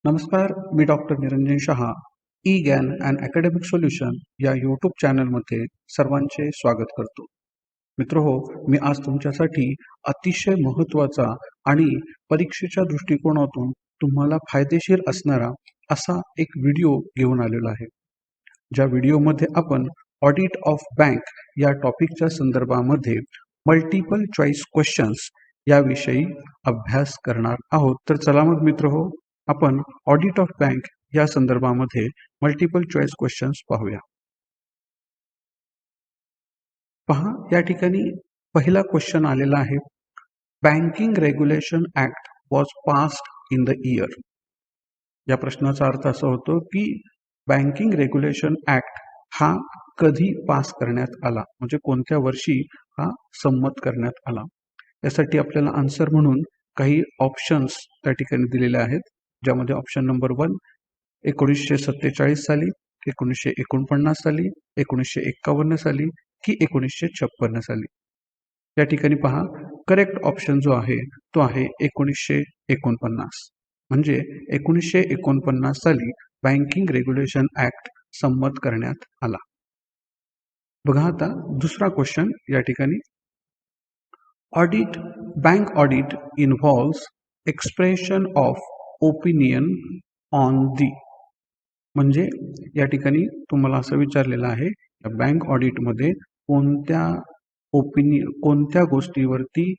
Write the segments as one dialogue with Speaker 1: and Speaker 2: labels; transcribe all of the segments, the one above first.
Speaker 1: नमस्कार, मी doctor Niranjan Shah. E ज्ञान and academic solution या यूट्यूब चॅनलमध्ये सर्वांचे स्वागत करतो. मित्रहो, मी आज तुमच्यासाठी अतिशय महत्त्वाचा आणि परीक्षेच्या दृष्टिकोनातून तुम्हाला फायदेशीर असणारा असा एक व्हिडिओ घेऊन आलेलो आहे. ज्या व्हिडिओमध्ये आपण ऑडिट ऑफ बँक या टॉपिकच्या संदर्भामध्ये मल्टिपल चॉईस क्वेश्चन्स याविषयी अभ्यास करणार आहोत. तर चला मग मित्रहो, आपण ऑडिट ऑफ बँक या संदर्भामध्ये मल्टिपल चॉईस क्वेश्चन्स पाहूया. पहा, या ठिकाणी पहिला क्वेश्चन आलेला आहे. Banking regulation act was passed in the year. या प्रश्नाचा अर्थ असा होतो की बँकिंग रेग्युलेशन ऍक्ट हा कधी पास करण्यात आला, म्हणजे कोणत्या वर्षी हा संमत करण्यात आला. यासाठी आपल्याला आन्सर म्हणून काही ऑप्शन्स त्या ठिकाणी दिलेले आहेत, ज्यामध्ये ऑप्शन नंबर 1 1947 साली, 1949 साली, 1951 साली की 1956 साली. या ठिकाणी पहा, करेक्ट ऑप्शन जो आहे तो आहे 1949. म्हणजे 1949 साली बँकिंग रेग्युलेशन ऍक्ट संमत करण्यात आला. बघा आता दुसरा क्वेश्चन या ठिकाणी. Audit bank audit involves expression of opinion on the. म्हणजे या ठिकाणी तुम्हाला असं विचारलेलं आहे, बँक ऑडिटमध्ये कोणत्या गोष्टीवरती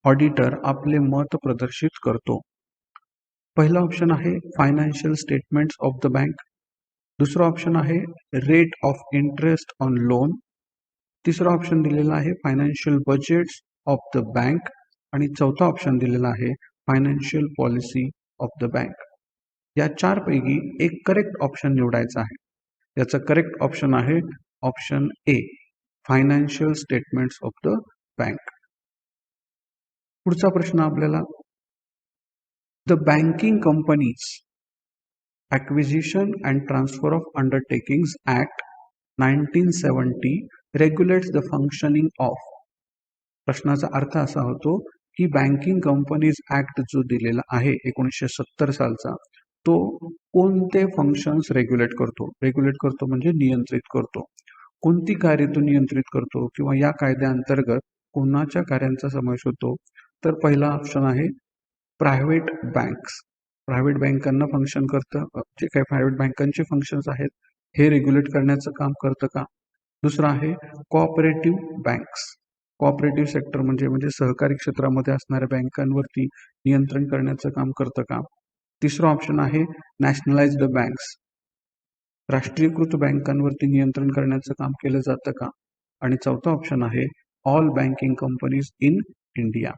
Speaker 1: ऑडिटर आपले मत प्रदर्शित करतो. पहिला ऑप्शन आहे financial statements of the bank. दुसरा ऑप्शन आहे rate of interest on loan. तिसरा ऑप्शन दिलेला आहे financial budgets of the bank. आणि चौथा ऑप्शन दिलेला आहे financial policy of the bank. या चारपैकी एक करेक्ट ऑप्शन निवडायचा आहे. याचा करेक्ट ऑप्शन आहे option A, financial statements of the bank. पुढचा प्रश्न आपल्याला, the banking companies acquisition and transfer of undertakings act 1970 रेग्युलेट्स the functioning of. प्रश्नाचा अर्थ असा होतो की बँकिंग कंपनीज ऍक्ट जो दिलेला आहे 1970 सालचा, तो कोणते फंक्शन्स रेग्युलेट करतो म्हणजे नियंत्रित करतो. कोणती कार्य तो नियंत्रित करतो किंवा या कायद्याअंतर्गत कोणाच्या कार्यांचा समावेश होतो. तर पहिला ऑप्शन आहे प्रायव्हेट बँक्स. प्रायव्हेट बँकांना फंक्शन करतं, जे काही प्रायव्हेट बँकांचे फंक्शन्स आहेत हे रेग्युलेट करण्याचं काम करतं का. दुसरं आहे कोऑपरेटिव्ह बँक्स. कोऑपरेटिव्ह सेक्टर म्हणजे सहकारी क्षेत्रामध्ये असणाऱ्या बँकांवरती नियंत्रण करण्याचं काम करतं का. तिसरं ऑप्शन आहे नॅशनलाइज्ड बँक्स. राष्ट्रीयकृत बँकांवरती नियंत्रण करण्याचं काम केलं जातं का. आणि चौथा ऑप्शन आहे all banking companies in India.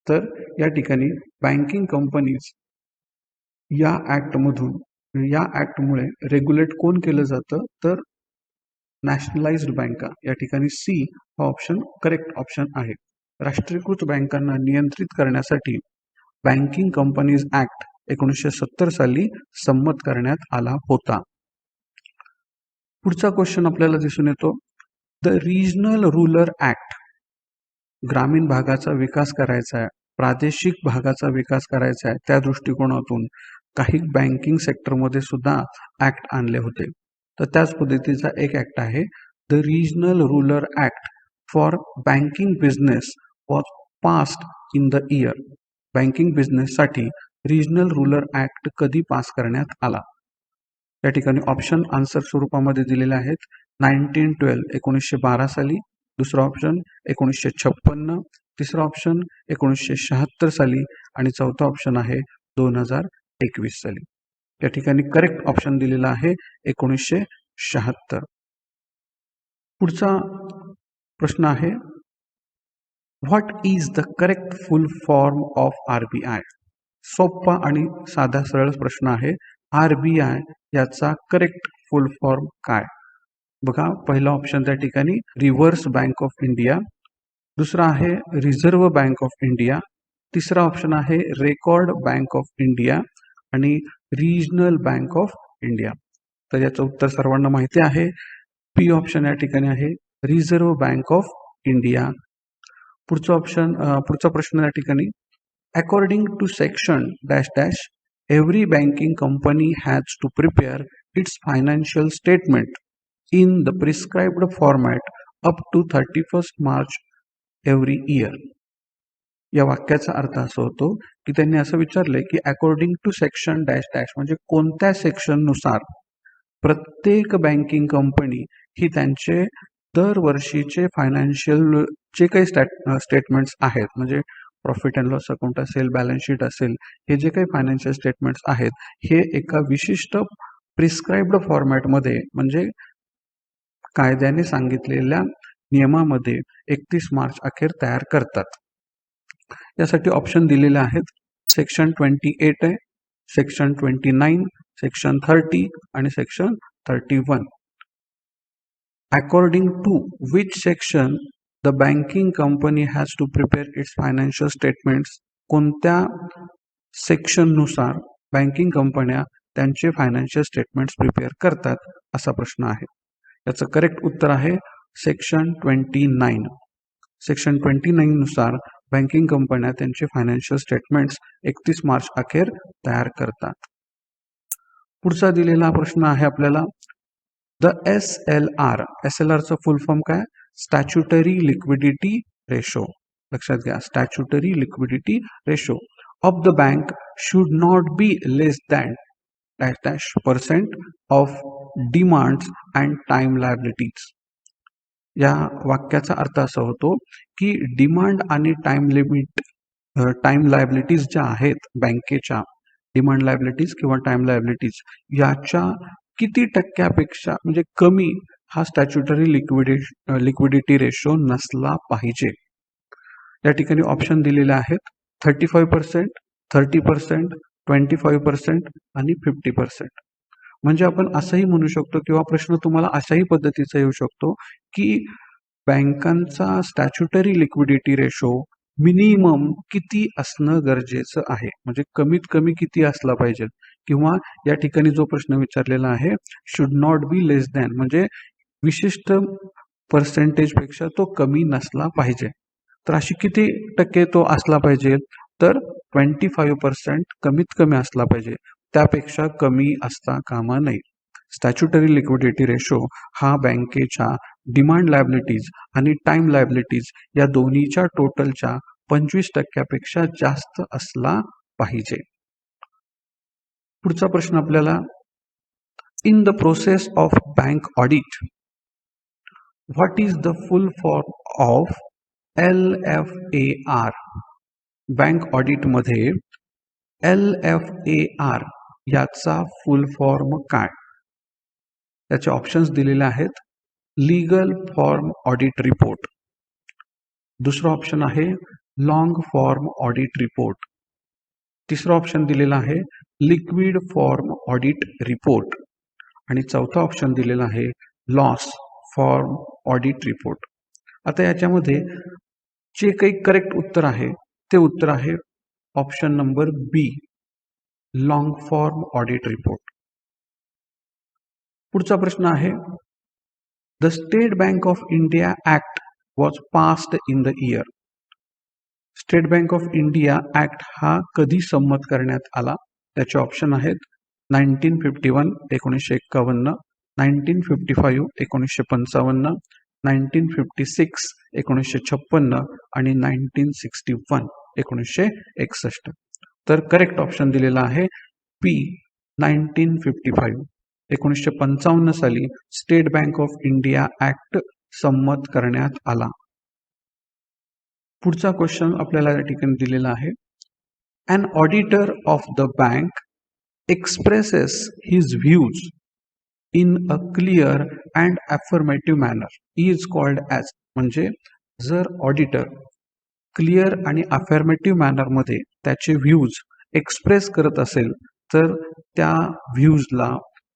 Speaker 1: तर या ठिकाणी बँकिंग कंपनीज या ऍक्टमुळे रेग्युलेट कोण केलं जातं, तर नॅशनलाइज्ड बँका. या ठिकाणी सी हा ऑप्शन करेक्ट ऑप्शन आहे. राष्ट्रीयकृत बँकांना नियंत्रित करण्यासाठी बँकिंग कंपनीज ऍक्ट 1970 साली संमत करण्यात आला होता. पुढचा क्वेश्चन आपल्याला दिसून येतो, द रिजनल रूरल ऍक्ट. ग्रामीण भागाचा विकास करायचा आहे, प्रादेशिक भागाचा विकास करायचा आहे, त्या दृष्टिकोनातून काही बँकिंग सेक्टरमध्ये सुद्धा ऍक्ट आणले होते. तर त्याच पद्धतीचा एक ऍक्ट आहे the regional rural act for banking business was passed in the year. Banking बिझनेससाठी रिजनल रूरल ऍक्ट कधी पास करण्यात आला. या ठिकाणी ऑप्शन आन्सर स्वरूपामध्ये दिलेले आहेत. 1912 साली. दुसरा ऑप्शन 1956. तिसरा ऑप्शन 1976 साली. आणि चौथा ऑप्शन आहे 2021 साली. या ठिकाणी करेक्ट ऑप्शन दिलेला आहे 1976. पुढचा प्रश्न आहे, what is the correct full form of RBI. सोपा आणि साधा सरळ प्रश्न आहे. RBI याचा करेक्ट फुल फॉर्म काय. बघा, पहिला ऑप्शन त्या ठिकाणी रिव्हर्स बँक ऑफ इंडिया. दुसरा आहे रिझर्व्ह बँक ऑफ इंडिया. तिसरा ऑप्शन आहे रेकॉर्ड बँक ऑफ इंडिया. आणि रिजनल बँक ऑफ इंडिया. तर याचं उत्तर सर्वांना माहिती आहे. पी ऑप्शन या ठिकाणी आहे रिझर्व्ह बँक ऑफ इंडिया. पुढचा प्रश्न या ठिकाणी, according to section dash dash every banking company has to prepare its financial statement in the prescribed format up to 31 March every year. या वाक्याचा अर्थ असा होतो की त्यांनी असं विचारलंय की according to section dash dash म्हणजे कोणत्या सेक्शननुसार प्रत्येक बँकिंग कंपनी ही त्यांचे दरवर्षीचे फायनान्शियल जे काही स्टेटमेंट्स आहेत, म्हणजे प्रॉफिट अँड लॉस अकाउंट असेल, बॅलन्स शीट असेल, हे जे काही फायनान्शियल स्टेटमेंट्स आहेत हे एका विशिष्ट प्रिस्क्राइब्ड फॉर्मॅटमध्ये म्हणजे कायद्याने सांगितलेल्या नियमामध्ये 31 मार्च अखेर तयार करतात. यासाठी ऑप्शन दिलेले आहेत. सेक्शन 28 आहे, सेक्शन 29, सेक्शन 30 आणि section 31. According to which section the banking company has to prepare its financial statements. कोणत्या सेक्शननुसार बँकिंग कंपन्या त्यांचे फायनान्शियल स्टेटमेंट्स प्रिपेअर करतात असा प्रश्न आहे. याचं करेक्ट उत्तर आहे सेक्शन 29. सेक्शन 29 नुसार बँकिंग कंपन्या त्यांचे फायनान्शियल स्टेटमेंट्स 31 मार्च अखेर तयार करतात. पुढचा दिलेला प्रश्न आहे आपल्याला, द SLR. SLRचं फुल फॉर्म काय? Statutory liquidity ratio. लक्षात घ्या, statutory liquidity ratio of the bank should not be less than dash dash % of demands and time liabilities. या वाक्याचा अर्थ असा होतो की डिमांड आणि टाइम लायबिलिटीज ज्या आहेत बँकेच्या, डिमांड लायबिलिटीज किंवा टाइम लायबिलिटीज याच्या किती टक्क्यापेक्षा म्हणजे कमी हा स्टॅच्युटरी लिक्विडिटी रेशो नसला पाहिजे. या ठिकाणी ऑप्शन दिलेले आहेत 35%, 30%, 25% आणि 50%. म्हणजे आपण असंही म्हणू शकतो किंवा प्रश्न तुम्हाला अशाही पद्धतीचा येऊ शकतो की बँकांचा स्टॅच्युटरी लिक्विडिटी रेशो मिनिमम किती असणं गरजेचं आहे, म्हणजे कमीत कमी किती असला पाहिजे, किंवा या ठिकाणी जो प्रश्न विचारलेला आहे should not be less than म्हणजे विशिष्ट पर्सेंटेजपेक्षा तो कमी नसला पाहिजे. तर अशी किती टक्के तो असला पाहिजे, तर 25% कमीत कमी असला पाहिजे, त्यापेक्षा कमी असता कामा नये. स्टॅच्युटरी लिक्विडिटी रेशो हा बँकेच्या डिमांड लायबिलिटीज आणि टाइम लायबिलिटीज या दोन्हीच्या टोटलच्या 25% जास्त असला पाहिजे. पुढचा प्रश्न आपल्याला, in the process of bank audit what is the full form of LFAR. Bank ऑडिटमध्ये LFAR याचा फुल फॉर्म काय? त्याचे ऑप्शन्स दिलेले आहेत. लीगल फॉर्म ऑडिट रिपोर्ट, दुसरा ऑप्शन आहे लॉंग फॉर्म ऑडिट रिपोर्ट, तिसरा ऑप्शन दिलेला आहे लिक्विड फॉर्म ऑडिट रिपोर्ट आणि चौथा ऑप्शन दिलेला आहे लॉस फॉर्म ऑडिट रिपोर्ट. आता याच्यामध्ये जे काही करेक्ट उत्तर आहे ते उत्तर आहे ऑप्शन नंबर बी, लॉंग फॉर्म ऑडिट रिपोर्ट. पुढचा प्रश्न आहे, the state bank of India act was passed in the year. State bank of India act हा कधी संमत करण्यात आला? त्याचे ऑप्शन आहेत 1951 1951, 1955 1955, 1956 1956 आणि 1961 1961. तर करेक्ट ऑप्शन दिलेला आहे पी, 1955. 1955 साली state bank of India act संमत करण्यात आला. पुढचा क्वेश्चन आपल्याला या ठिकाणी दिलेला आहे, an auditor of the bank expresses his views in a clear and affirmative manner is called as. म्हणजे जर ऑडिटर क्लिअर आणि अफर्मेटिव्ह मॅनरमध्ये त्याचे व्ह्यूज एक्सप्रेस करत असेल तर त्या व्ह्यूजला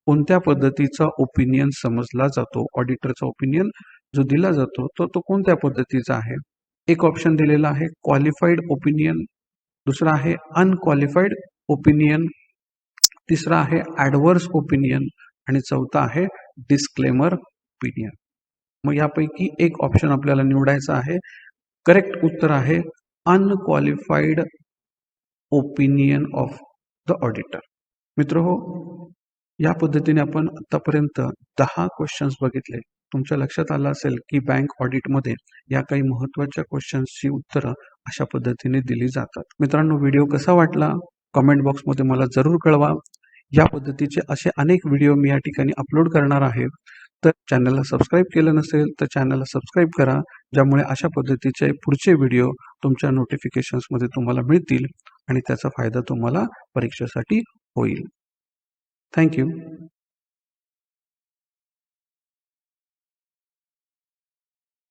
Speaker 1: कोणत्या पद्धतीचा ओपिनियन समजला जातो? ऑडिटरचा ओपिनियन जो दिला जातो तो कोणत्या पद्धतीचा आहे? एक ऑप्शन दिलेला आहे क्वालिफाईड ओपिनियन, दुसरा आहे अनक्वालिफाईड ओपिनियन, तिसरा आहे ॲडव्हर्स ओपिनियन आणि चौथा आहे डिस्क्लेमर ओपिनियन. मग यापैकी एक ऑप्शन आपल्याला निवडायचा आहे. करेक्ट उत्तर आहे अनक्वालिफाईड ओपिनियन ऑफ द ऑडिटर. मित्रहो, या पद्धतीने आपण आतापर्यंत 10 क्वेश्चन्स बघितले. तुमच्या लक्षात आलं असेल की बँक ऑडिटमध्ये या काही महत्त्वाच्या क्वेश्चन्सची उत्तरं अशा पद्धतीने दिली जातात. मित्रांनो, व्हिडिओ कसा वाटला कमेंट बॉक्समध्ये मला जरूर कळवा. या पद्धतीचे असे अनेक व्हिडिओ मी या ठिकाणी अपलोड करणार आहे. तर चॅनलला सबस्क्राईब केलं नसेल तर चॅनलला सबस्क्राईब करा, ज्यामुळे अशा पद्धतीचे पुढचे व्हिडिओ तुमच्या नोटिफिकेशन्समध्ये तुम्हाला मिळतील आणि त्याचा फायदा तुम्हाला परीक्षेसाठी होईल. Thank you.